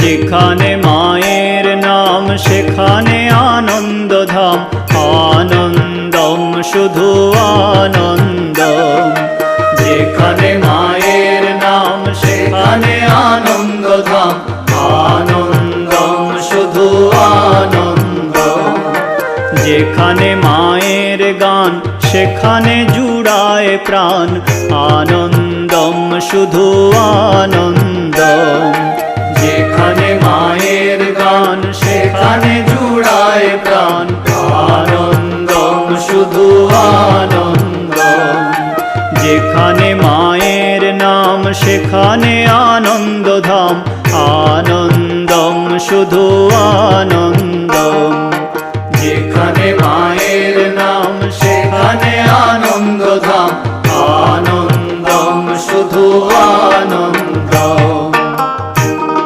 যেখানে মায়ের নাম সেখানে আনন্দধাম, আনন্দম শুধু আনন্দম। যেখানে মায়ের নাম সেখানে আনন্দধাম, আনন্দম শুধু আনন্দম। যেখানে মায়ের গান সেখানে জুড়ায় প্রাণ, আনন্দম শুধু আনন্দম। যেখানে মায়ের গান সেখানে জুড়ায় প্রাণ, আনন্দম শুধু আনন্দম। যেখানে মায়ের নাম সেখানে আনন্দধাম, আনন্দম শুধু আনন্দম। যেখানে